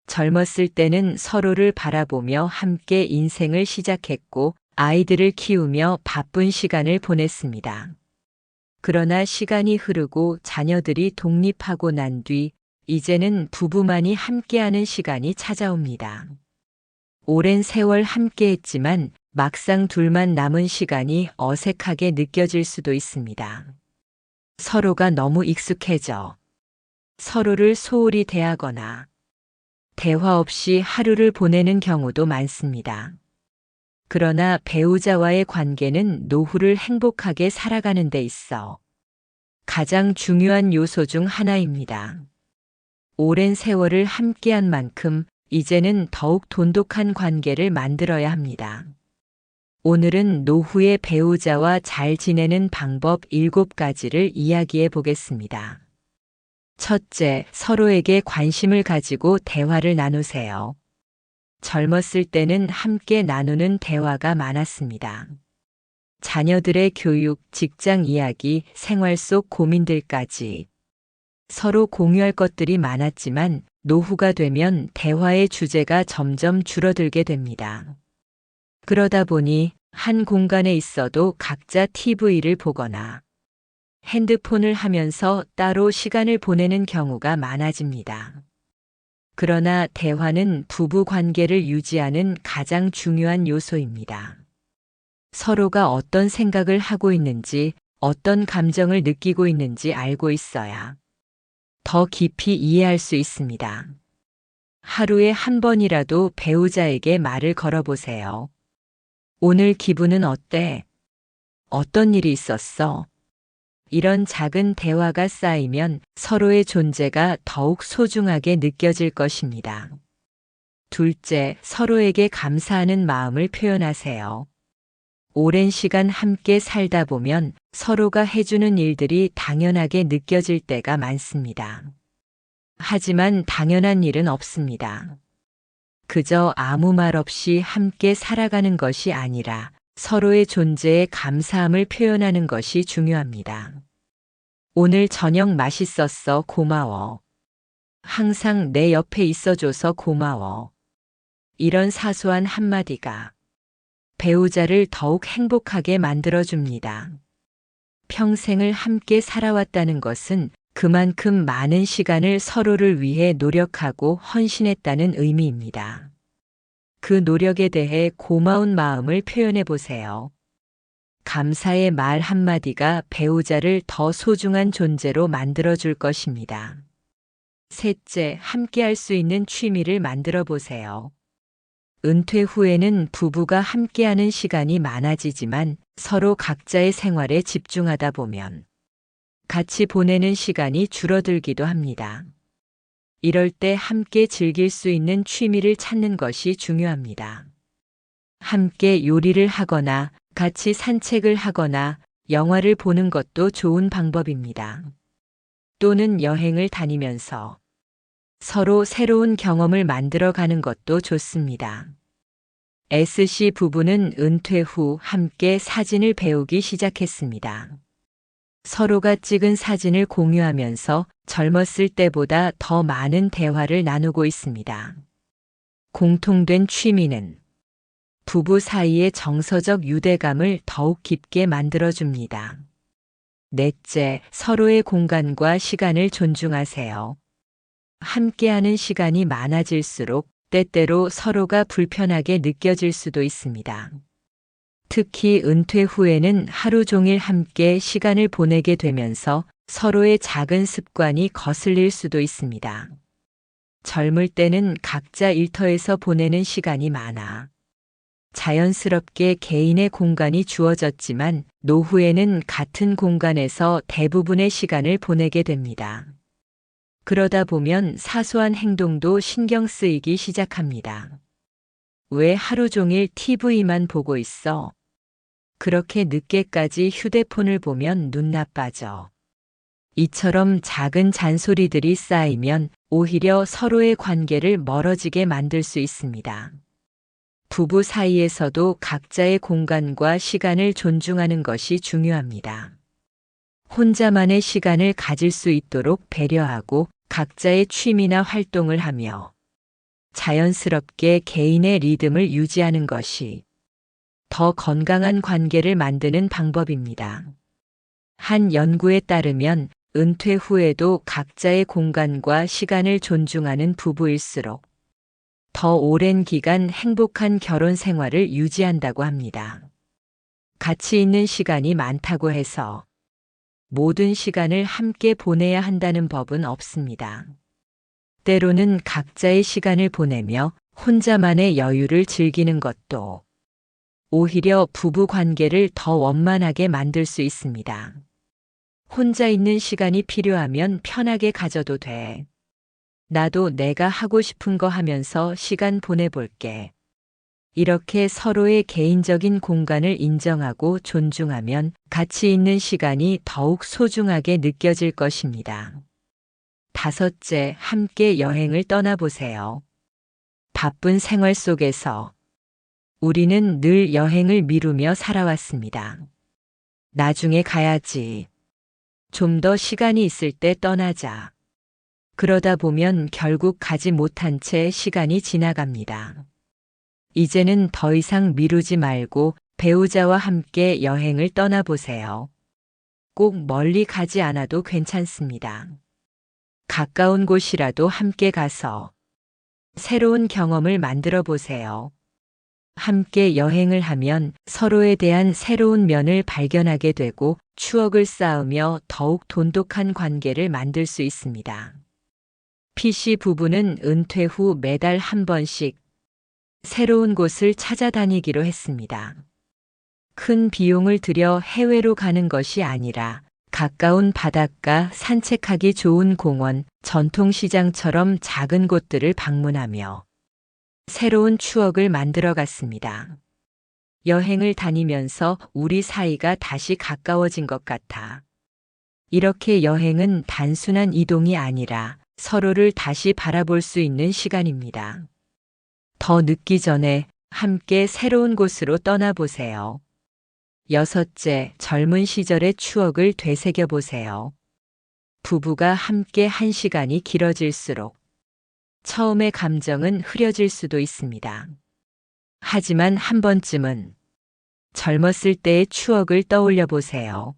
젊었을 때는 서로를 바라보며 함께 인생을 시작했고 아이들을 키우며 바쁜 시간을 보냈습니다. 그러나 시간이 흐르고 자녀들이 독립하고 난 뒤 이제는 부부만이 함께하는 시간이 찾아옵니다. 오랜 세월 함께했지만 막상 둘만 남은 시간이 어색하게 느껴질 수도 있습니다. 서로가 너무 익숙해져 서로를 소홀히 대하거나 대화 없이 하루를 보내는 경우도 많습니다. 그러나 배우자와의 관계는 노후를 행복하게 살아가는 데 있어 가장 중요한 요소 중 하나입니다. 오랜 세월을 함께한 만큼 이제는 더욱 돈독한 관계를 만들어야 합니다. 오늘은 노후의 배우자와 잘 지내는 방법 7가지를 이야기해 보겠습니다. 첫째, 서로에게 관심을 가지고 대화를 나누세요. 젊었을 때는 함께 나누는 대화가 많았습니다. 자녀들의 교육, 직장 이야기, 생활 속 고민들까지 서로 공유할 것들이 많았지만 노후가 되면 대화의 주제가 점점 줄어들게 됩니다. 그러다 보니 한 공간에 있어도 각자 TV를 보거나 핸드폰을 하면서 따로 시간을 보내는 경우가 많아집니다. 그러나 대화는 부부 관계를 유지하는 가장 중요한 요소입니다. 서로가 어떤 생각을 하고 있는지, 어떤 감정을 느끼고 있는지 알고 있어야 더 깊이 이해할 수 있습니다. 하루에 한 번이라도 배우자에게 말을 걸어보세요. 오늘 기분은 어때? 어떤 일이 있었어? 이런 작은 대화가 쌓이면 서로의 존재가 더욱 소중하게 느껴질 것입니다. 둘째, 서로에게 감사하는 마음을 표현하세요. 오랜 시간 함께 살다 보면 서로가 해주는 일들이 당연하게 느껴질 때가 많습니다. 하지만 당연한 일은 없습니다. 그저 아무 말 없이 함께 살아가는 것이 아니라 서로의 존재에 감사함을 표현하는 것이 중요합니다. 오늘 저녁 맛있었어, 고마워. 항상 내 옆에 있어줘서 고마워. 이런 사소한 한마디가 배우자를 더욱 행복하게 만들어줍니다. 평생을 함께 살아왔다는 것은 그만큼 많은 시간을 서로를 위해 노력하고 헌신했다는 의미입니다. 그 노력에 대해 고마운 마음을 표현해 보세요. 감사의 말 한마디가 배우자를 더 소중한 존재로 만들어줄 것입니다. 셋째, 함께 할 수 있는 취미를 만들어 보세요. 은퇴 후에는 부부가 함께하는 시간이 많아지지만 서로 각자의 생활에 집중하다 보면 같이 보내는 시간이 줄어들기도 합니다. 이럴 때 함께 즐길 수 있는 취미를 찾는 것이 중요합니다. 함께 요리를 하거나 같이 산책을 하거나 영화를 보는 것도 좋은 방법입니다. 또는 여행을 다니면서 서로 새로운 경험을 만들어 가는 것도 좋습니다. SC 부부는 은퇴 후 함께 사진을 배우기 시작했습니다. 서로가 찍은 사진을 공유하면서 젊었을 때보다 더 많은 대화를 나누고 있습니다. 공통된 취미는 부부 사이의 정서적 유대감을 더욱 깊게 만들어줍니다. 넷째, 서로의 공간과 시간을 존중하세요. 함께하는 시간이 많아질수록 때때로 서로가 불편하게 느껴질 수도 있습니다. 특히 은퇴 후에는 하루 종일 함께 시간을 보내게 되면서 서로의 작은 습관이 거슬릴 수도 있습니다. 젊을 때는 각자 일터에서 보내는 시간이 많아 자연스럽게 개인의 공간이 주어졌지만 노후에는 같은 공간에서 대부분의 시간을 보내게 됩니다. 그러다 보면 사소한 행동도 신경 쓰이기 시작합니다. 왜 하루 종일 TV만 보고 있어? 그렇게 늦게까지 휴대폰을 보면 눈 나빠져. 이처럼 작은 잔소리들이 쌓이면 오히려 서로의 관계를 멀어지게 만들 수 있습니다. 부부 사이에서도 각자의 공간과 시간을 존중하는 것이 중요합니다. 혼자만의 시간을 가질 수 있도록 배려하고 각자의 취미나 활동을 하며 자연스럽게 개인의 리듬을 유지하는 것이 더 건강한 관계를 만드는 방법입니다. 한 연구에 따르면 은퇴 후에도 각자의 공간과 시간을 존중하는 부부일수록 더 오랜 기간 행복한 결혼 생활을 유지한다고 합니다. 가치 있는 시간이 많다고 해서 모든 시간을 함께 보내야 한다는 법은 없습니다. 때로는 각자의 시간을 보내며 혼자만의 여유를 즐기는 것도 오히려 부부 관계를 더 원만하게 만들 수 있습니다. 혼자 있는 시간이 필요하면 편하게 가져도 돼. 나도 내가 하고 싶은 거 하면서 시간 보내볼게. 이렇게 서로의 개인적인 공간을 인정하고 존중하면 가치 있는 시간이 더욱 소중하게 느껴질 것입니다. 5째, 함께 여행을 떠나보세요. 바쁜 생활 속에서 우리는 늘 여행을 미루며 살아왔습니다. 나중에 가야지. 좀 더 시간이 있을 때 떠나자. 그러다 보면 결국 가지 못한 채 시간이 지나갑니다. 이제는 더 이상 미루지 말고 배우자와 함께 여행을 떠나보세요. 꼭 멀리 가지 않아도 괜찮습니다. 가까운 곳이라도 함께 가서 새로운 경험을 만들어 보세요. 함께 여행을 하면 서로에 대한 새로운 면을 발견하게 되고 추억을 쌓으며 더욱 돈독한 관계를 만들 수 있습니다. PC 부부는 은퇴 후 매달 한 번씩 새로운 곳을 찾아다니기로 했습니다. 큰 비용을 들여 해외로 가는 것이 아니라 가까운 바닷가, 산책하기 좋은 공원, 전통시장처럼 작은 곳들을 방문하며 새로운 추억을 만들어 갔습니다. 여행을 다니면서 우리 사이가 다시 가까워진 것 같아. 이렇게 여행은 단순한 이동이 아니라 서로를 다시 바라볼 수 있는 시간입니다. 더 늦기 전에 함께 새로운 곳으로 떠나보세요. 6째, 젊은 시절의 추억을 되새겨 보세요. 부부가 함께 한 시간이 길어질수록 처음의 감정은 흐려질 수도 있습니다. 하지만 한 번쯤은 젊었을 때의 추억을 떠올려 보세요.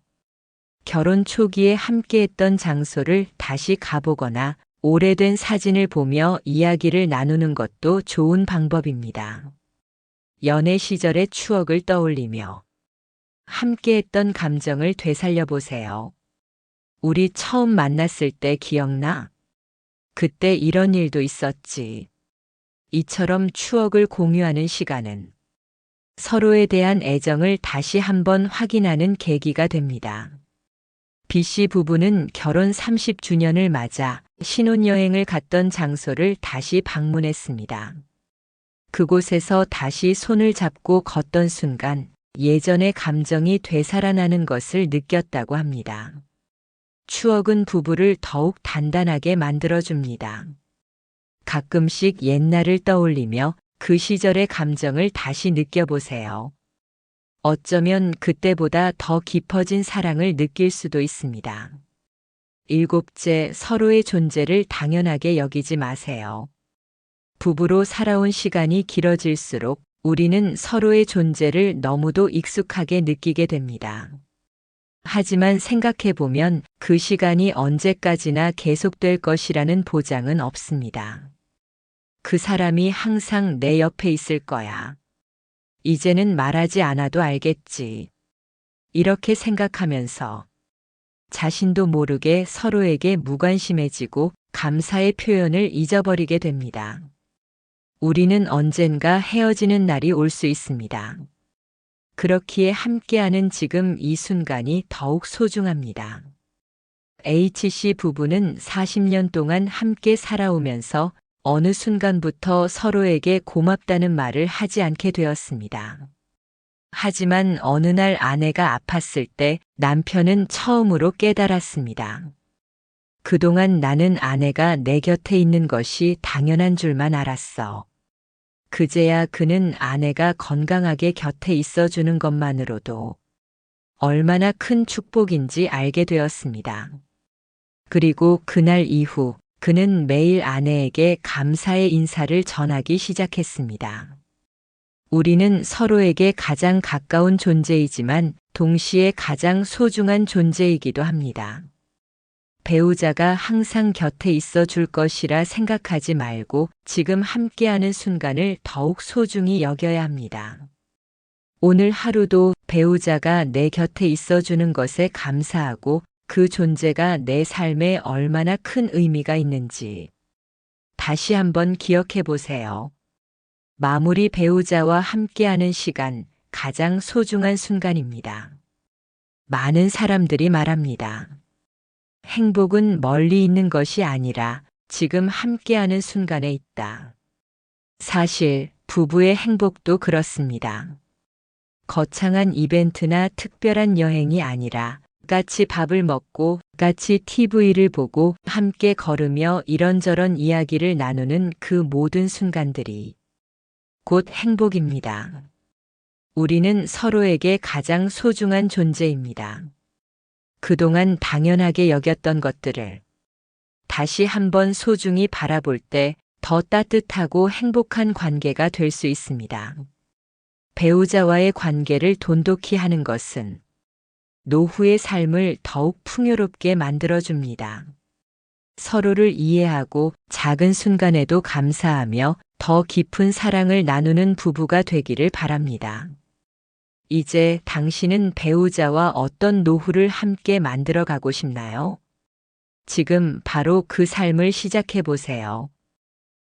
결혼 초기에 함께했던 장소를 다시 가보거나 오래된 사진을 보며 이야기를 나누는 것도 좋은 방법입니다. 연애 시절의 추억을 떠올리며 함께했던 감정을 되살려 보세요. 우리 처음 만났을 때 기억나? 그때 이런 일도 있었지. 이처럼 추억을 공유하는 시간은 서로에 대한 애정을 다시 한번 확인하는 계기가 됩니다. B씨 부부는 결혼 30주년을 맞아 신혼여행을 갔던 장소를 다시 방문했습니다. 그곳에서 다시 손을 잡고 걷던 순간 예전의 감정이 되살아나는 것을 느꼈다고 합니다. 추억은 부부를 더욱 단단하게 만들어줍니다. 가끔씩 옛날을 떠올리며 그 시절의 감정을 다시 느껴보세요. 어쩌면 그때보다 더 깊어진 사랑을 느낄 수도 있습니다. 7째, 서로의 존재를 당연하게 여기지 마세요. 부부로 살아온 시간이 길어질수록 우리는 서로의 존재를 너무도 익숙하게 느끼게 됩니다. 하지만 생각해보면 그 시간이 언제까지나 계속될 것이라는 보장은 없습니다. 그 사람이 항상 내 옆에 있을 거야. 이제는 말하지 않아도 알겠지. 이렇게 생각하면서 자신도 모르게 서로에게 무관심해지고 감사의 표현을 잊어버리게 됩니다. 우리는 언젠가 헤어지는 날이 올 수 있습니다. 그렇기에 함께하는 지금 이 순간이 더욱 소중합니다. H씨 부부는 40년 동안 함께 살아오면서 어느 순간부터 서로에게 고맙다는 말을 하지 않게 되었습니다. 하지만 어느 날 아내가 아팠을 때 남편은 처음으로 깨달았습니다. 그동안 나는 아내가 내 곁에 있는 것이 당연한 줄만 알았어. 그제야 그는 아내가 건강하게 곁에 있어주는 것만으로도 얼마나 큰 축복인지 알게 되었습니다. 그리고 그날 이후 그는 매일 아내에게 감사의 인사를 전하기 시작했습니다. 우리는 서로에게 가장 가까운 존재이지만 동시에 가장 소중한 존재이기도 합니다. 배우자가 항상 곁에 있어 줄 것이라 생각하지 말고 지금 함께하는 순간을 더욱 소중히 여겨야 합니다. 오늘 하루도 배우자가 내 곁에 있어 주는 것에 감사하고 그 존재가 내 삶에 얼마나 큰 의미가 있는지 다시 한번 기억해 보세요. 마무리 배우자와 함께하는 시간, 가장 소중한 순간입니다. 많은 사람들이 말합니다. 행복은 멀리 있는 것이 아니라 지금 함께하는 순간에 있다. 사실 부부의 행복도 그렇습니다. 거창한 이벤트나 특별한 여행이 아니라 같이 밥을 먹고 같이 TV를 보고 함께 걸으며 이런저런 이야기를 나누는 그 모든 순간들이 곧 행복입니다. 우리는 서로에게 가장 소중한 존재입니다. 그동안 당연하게 여겼던 것들을 다시 한번 소중히 바라볼 때 더 따뜻하고 행복한 관계가 될 수 있습니다. 배우자와의 관계를 돈독히 하는 것은 노후의 삶을 더욱 풍요롭게 만들어줍니다. 서로를 이해하고 작은 순간에도 감사하며 더 깊은 사랑을 나누는 부부가 되기를 바랍니다. 이제 당신은 배우자와 어떤 노후를 함께 만들어 가고 싶나요? 지금 바로 그 삶을 시작해 보세요.